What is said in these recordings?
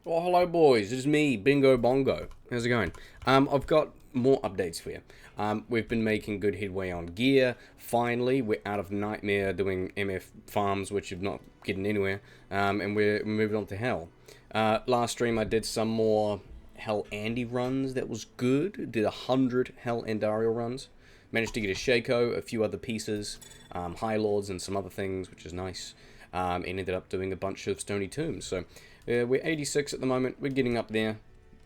Oh, hello boys, it is me, Bingo Bongo. How's it going? I've got more updates for you. We've been making good headway on gear. Finally, we're out of Nightmare doing MF farms, which have not getting anywhere, and we're moving on to Hell. Last stream I did some more Hell Andy runs, that was good. Did 100 Hell Andariel runs. Managed to get a Shaco, a few other pieces, High Lords and some other things, which is nice. And ended up doing a bunch of Stony Tombs. So we're 86 at the moment. We're getting up there.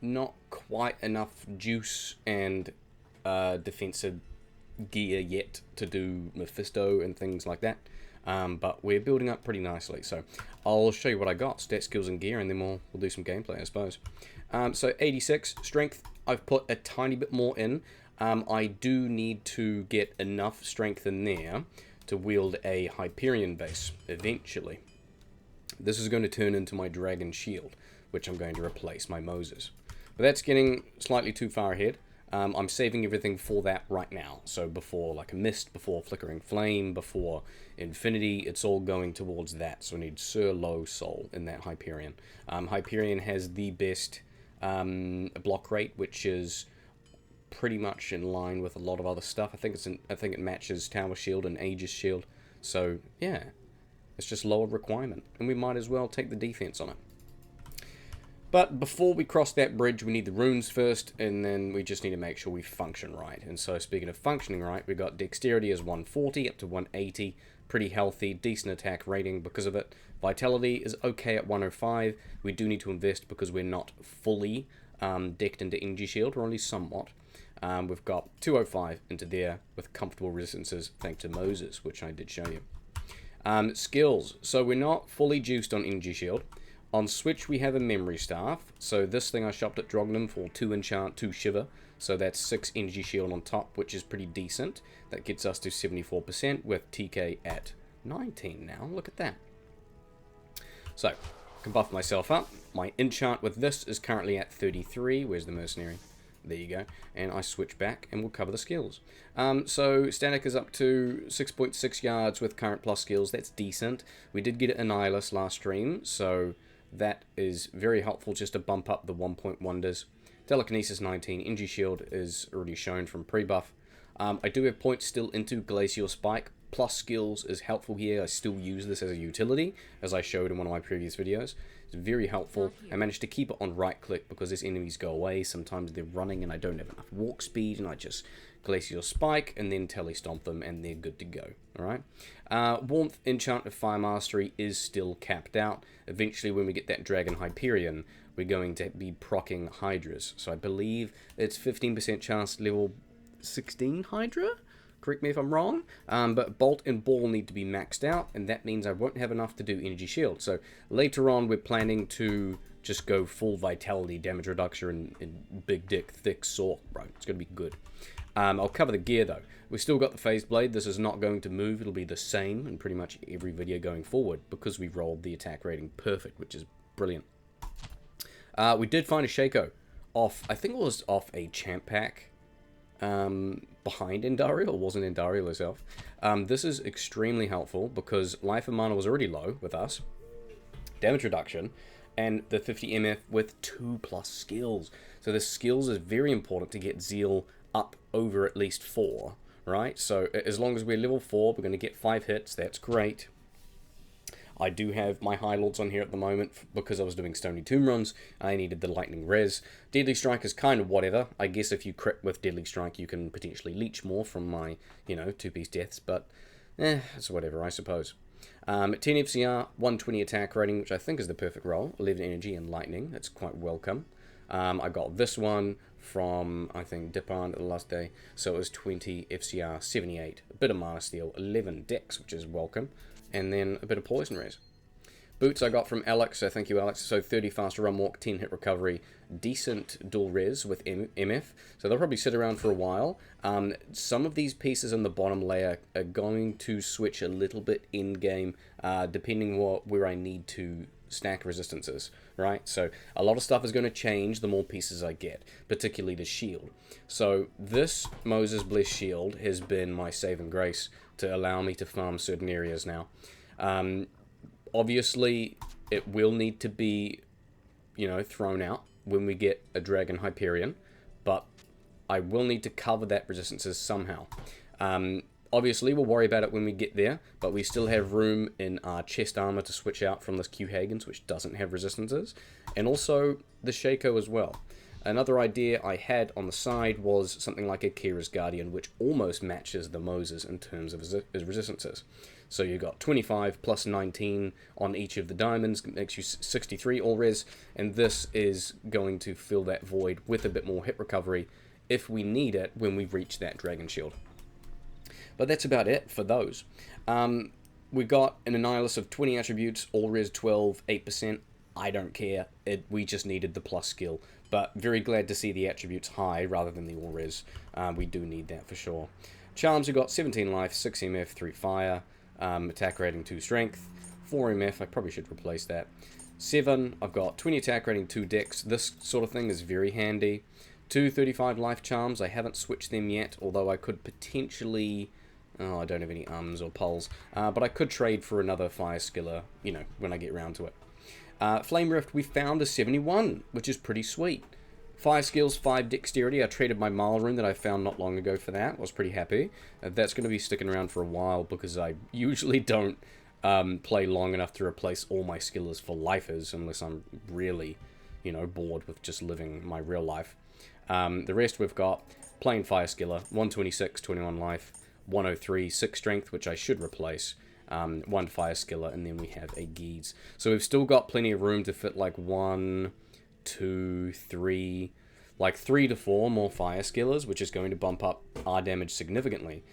Not quite enough juice and defensive gear yet to do Mephisto and things like that. But we're building up pretty nicely. So I'll show you what I got. Stat, skills, and gear, and then we'll do some gameplay, I suppose. So 86 strength. I've put a tiny bit more in. I do need to get enough strength in there to wield a Hyperion base eventually. This is going to turn into my Dragon Shield, which I'm going to replace my Moses. But that's getting slightly too far ahead. I'm saving everything for that right now. So before like a Mist, before Flickering Flame, before Infinity, it's all going towards that. So I need Sir Low Soul in that Hyperion. Hyperion has the best block rate, which is pretty much in line with a lot of other stuff. I think it matches Tower Shield and Aegis Shield. So yeah, it's just lower requirement, and we might as well take the defense on it. But before we cross that bridge, we need the runes first, and then we just need to make sure we function right. And so speaking of functioning right, we've got dexterity as 140 up to 180, pretty healthy, decent attack rating because of it. Vitality is okay at 105. We do need to invest because we're not fully decked into Energy Shield, or only somewhat. We've got 205 into there with comfortable resistances thanks to Moses, which I did show you. Skills. So we're not fully juiced on Energy Shield. On Switch we have a Memory Staff. So this thing I shopped at Drognum for 2 Enchant, 2 Shiver. So that's 6 Energy Shield on top, which is pretty decent. That gets us to 74% with TK at 19 now. Look at that. So, I can buff myself up. My Enchant with this is currently at 33. Where's the Mercenary? There you go. And I switch back and we'll cover the skills. So static is up to 6.6 yards with current plus skills. That's decent. We did get an Annihilus last stream, so that is very helpful just to bump up the 1-point wonders. Telekinesis 19. Energy Shield is already shown from pre-buff. I do have points still into Glacial Spike. Plus skills is helpful here. I still use this as a utility, as I showed in one of my previous videos. It's very helpful. I managed to keep it on right click because as enemies go away, sometimes they're running and I don't have enough walk speed, and I just Glacial Spike and then Telestomp them and they're good to go. Alright. Warmth, Enchant of Fire Mastery is still capped out. Eventually when we get that Dragon Hyperion, we're going to be proccing Hydras. So I believe it's 15% chance level 16 Hydra? Correct me if I'm wrong, but Bolt and Ball need to be maxed out, and that means I won't have enough to do Energy Shield. So later on, we're planning to just go full Vitality, damage reduction, and big dick, thick sword, bro. It's going to be good. I'll cover the gear, though. We've still got the Phase Blade. This is not going to move. It'll be the same in pretty much every video going forward, because we rolled the attack rating perfect, which is brilliant. We did find a Shaco off, I think it was off a Champ Pack, behind Andariel, or wasn't Andariel herself. This is extremely helpful because life and mana was already low with us, damage reduction, and the 50 MF with 2+ skills. So the skills is very important to get Zeal up over at least 4, right? So as long as we're level 4, we're going to get 5 hits. That's great. I do have my High Lords on here at the moment because I was doing Stony Tomb runs. I needed the Lightning Res. Deadly Strike is kind of whatever. I guess if you crit with Deadly Strike, you can potentially leech more from my, 2-piece deaths, but it's whatever, I suppose. 10 FCR, 120 attack rating, which I think is the perfect roll. 11 energy and lightning. That's quite welcome. I got this one from, I think, Dipan the last day. So it was 20 FCR, 78. A bit of Mana Steel, 11 Dex, which is welcome. And then a bit of Poison Res. Boots I got from Alex, so thank you Alex. So 30 fast run walk, 10 hit recovery, decent dual res with MF. So they'll probably sit around for a while. Some of these pieces in the bottom layer are going to switch a little bit in game, depending where I need to stack resistances, right? So a lot of stuff is going to change the more pieces I get, particularly the shield. So this Moses Bliss shield has been my saving grace to allow me to farm certain areas now. Obviously, it will need to be you know, thrown out when we get a Dragon Hyperion, but I will need to cover that resistances somehow. Obviously, we'll worry about it when we get there, but we still have room in our chest armor to switch out from this Q-Hagens, which doesn't have resistances, and also the Shaco as well. Another idea I had on the side was something like a Kira's Guardian, which almost matches the Moses in terms of his resistances. So you've got 25 plus 19 on each of the diamonds, makes you 63 all res, and this is going to fill that void with a bit more hit recovery if we need it when we reach that Dragon Shield. But that's about it for those. We got an Annihilus of 20 attributes, all res 12, 8%. I don't care. We just needed the plus skill. But very glad to see the attributes high rather than the all res. We do need that for sure. Charms, we got 17 life, 6 MF, 3 fire, attack rating, 2 strength, 4 MF. I probably should replace that. 7, I've got 20 attack rating, 2 dex. This sort of thing is very handy. 2 35 life charms. I haven't switched them yet, although I could potentially... Oh, I don't have any ums or pulls. But I could trade for another fire skiller, you know, when I get round to it. Flame Rift, we found a 71, which is pretty sweet. 5 skills, 5 dexterity. I traded my Mile Rune that I found not long ago for that. I was pretty happy. That's going to be sticking around for a while because I usually don't play long enough to replace all my skillers for lifers unless I'm really, you know, bored with just living my real life. The rest we've got plain fire skiller, 126, 21 life, 103, 6 strength, which I should replace, 1 fire skiller, and then we have a Geese. So we've still got plenty of room to fit like 1, 2, 3, like 3 to 4 more fire skillers, which is going to bump up our damage significantly.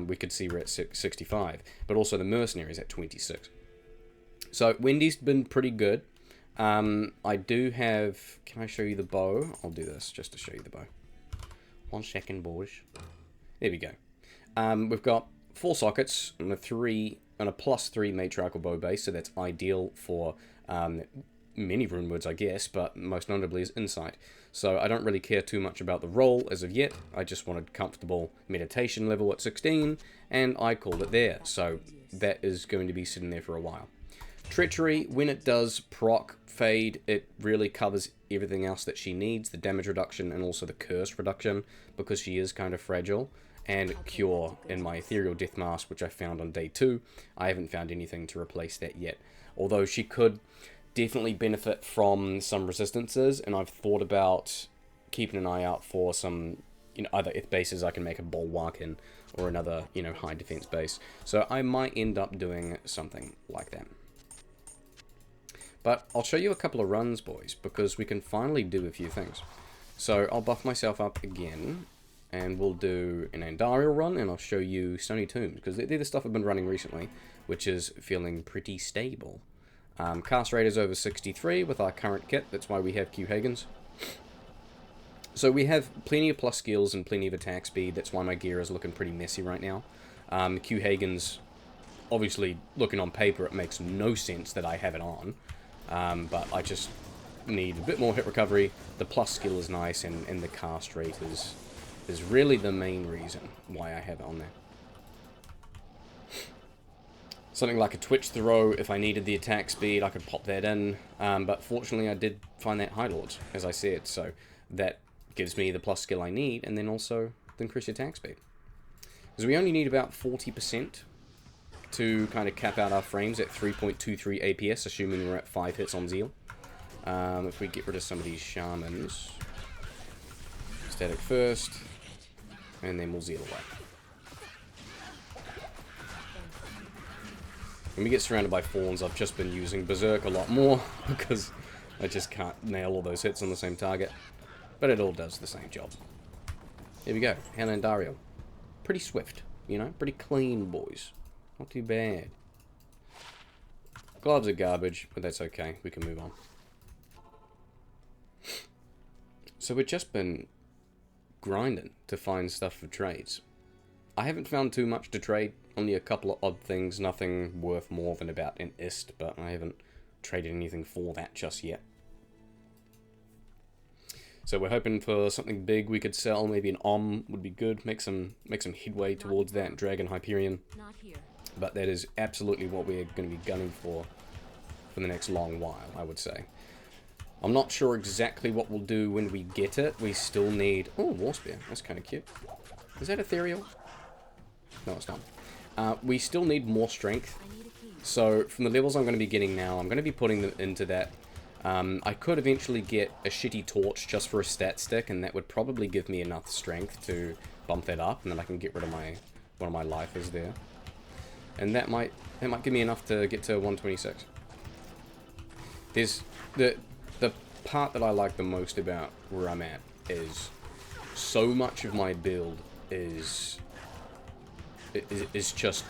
We could see we're at 65, but also the Mercenary is at 26. So Wendy's been pretty good. I do have... Can I show you the bow? I'll do this just to show you the bow. 1 second, boys. There we go. We've got 4 sockets and a +3 matriarchal bow base, so that's ideal for many rune words, I guess, but most notably is insight. So I don't really care too much about the roll as of yet. I just wanted comfortable meditation level at 16, and I called it there. So that is going to be sitting there for a while. Treachery, when it does proc fade, it really covers everything else that she needs, the damage reduction and also the curse reduction, because she is kind of fragile. And Cure in my Ethereal Death Mask, which I found on day 2. I haven't found anything to replace that yet. Although she could definitely benefit from some resistances, and I've thought about keeping an eye out for some, you know, other Ith bases I can make a Bulwark in, or another, you know, high defense base. So I might end up doing something like that. But I'll show you a couple of runs, boys, because we can finally do a few things. So I'll buff myself up again, and we'll do an Andariel run, and I'll show you Stony Tombs, because they're the stuff I've been running recently, which is feeling pretty stable. Cast rate is over 63 with our current kit, that's why we have Q-Hagens. So we have plenty of plus skills and plenty of attack speed, that's why my gear is looking pretty messy right now. Q-Hagens, obviously, looking on paper, it makes no sense that I have it on, but I just need a bit more hit recovery, the plus skill is nice, and the cast rate is really the main reason why I have it on there. Something like a Twitch Throw, if I needed the attack speed, I could pop that in. But fortunately, I did find that High Lords, as I said. So that gives me the plus skill I need, and then also the increased attack speed. Because we only need about 40% to kind of cap out our frames at 3.23 APS, assuming we're at 5 hits on Zeal. If we get rid of some of these Shamans. Static first, and then we'll Zeal away. When we get surrounded by Fawns, I've just been using Berserk a lot more, because I just can't nail all those hits on the same target. But it all does the same job. Here we go, Andariel. Pretty swift, you know, pretty clean, boys. Not too bad. Gloves are garbage, but that's okay, we can move on. So we've just been grinding to find stuff for trades. I haven't found too much to trade, only a couple of odd things, nothing worth more than about an ist, but I haven't traded anything for that just yet. So we're hoping for something big we could sell, maybe an would be good, make some headway towards that Dragon Hyperion. But that is absolutely what we're going to be gunning for the next long while, I would say. I'm not sure exactly what we'll do when we get it. We still need... Oh, War Spear. That's kind of cute. Is that ethereal? No, it's not. We still need more strength. So, from the levels I'm going to be getting now, I'm going to be putting them into that. I could eventually get a shitty torch just for a stat stick, and that would probably give me enough strength to bump that up, and then I can get rid of my one of my lifers there. And that might give me enough to get to 126. There's the part that I like the most about where I'm at is so much of my build is just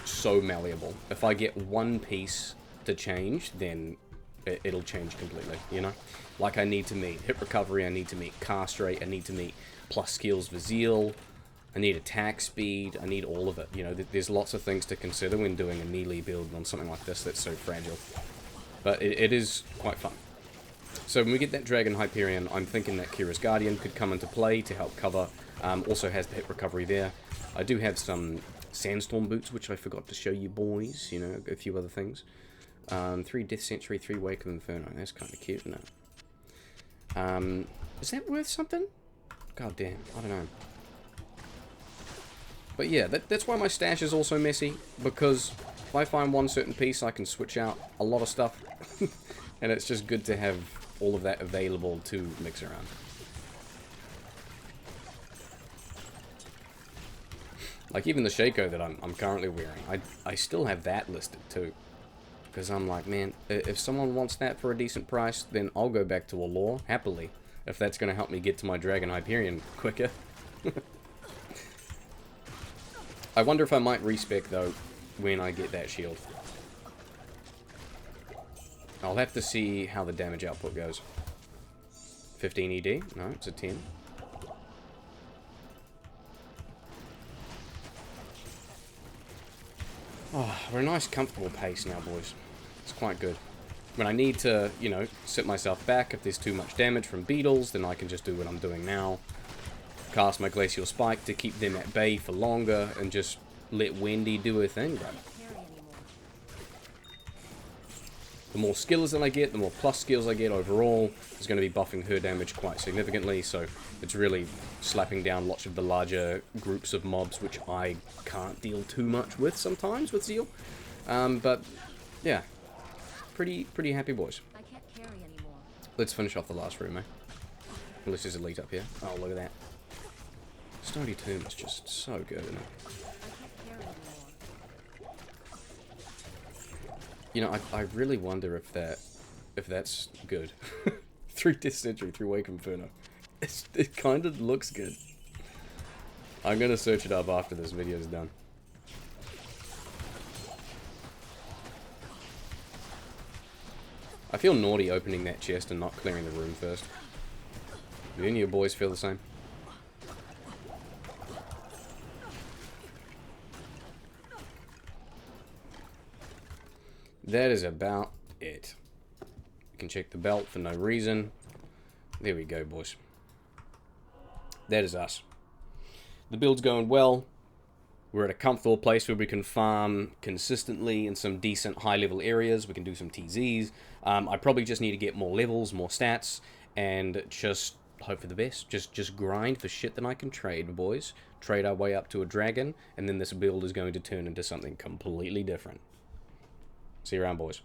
so malleable. If I get one piece to change, then it'll change completely, you know? Like, I need to meet hit recovery, I need to meet cast rate, I need to meet plus skills for ZEAL, I need attack speed, I need all of it. You know, there's lots of things to consider when doing a melee build on something like this that's so fragile. But it is quite fun. So when we get that Dragon Hyperion, I'm thinking that Kira's Guardian could come into play to help cover. Also has the hit recovery there. I do have some Sandstorm boots, which I forgot to show you boys. You know, a few other things. 3 Death Century, 3 Wake of Inferno. That's kind of cute, isn't it? Is that worth something? God damn, I don't know. But yeah, that's why my stash is also messy, because if I find one certain piece, I can switch out a lot of stuff. And it's just good to have all of that available to mix around. Like, even the Shaco that I'm currently wearing, I still have that listed too. Because I'm like, man, if someone wants that for a decent price, then I'll go back to Allure, happily. If that's going to help me get to my Dragon Hyperion quicker. I wonder if I might respec, though, when I get that shield. I'll have to see how the damage output goes. 15 ED? No, it's a 10. Oh, we're a nice, comfortable pace now, boys. It's quite good. When I need to, you know, sit myself back, if there's too much damage from beetles, then I can just do what I'm doing now. Cast my Glacial Spike to keep them at bay for longer, and just let Wendy do her thing, bro. The more skills that I get, the more plus skills I get overall, is going to be buffing her damage quite significantly, so it's really slapping down lots of the larger groups of mobs, which I can't deal too much with sometimes with ZEAL. But, yeah. Pretty happy boys. I can't carry anymore. Let's finish off the last room, eh? Unless there's elite up here. Oh, look at that. Stony Tomb is just so good, isn't it? I can't carry anymore. You know, I really wonder if that's good. 3 Death Century, 3 Wake of Inferno. It kind of looks good. I'm gonna search it up after this video's done. I feel naughty opening that chest and not clearing the room first. Do any of your boys feel the same? That is about it. You can check the belt for no reason. There we go, boys. That is us. The build's going well. We're at a comfortable place where we can farm consistently in some decent high-level areas. We can do some TZs. I probably just need to get more levels, more stats, and just hope for the best. Just grind for shit that I can trade, boys. Trade our way up to a dragon, and then this build is going to turn into something completely different. See you around, boys.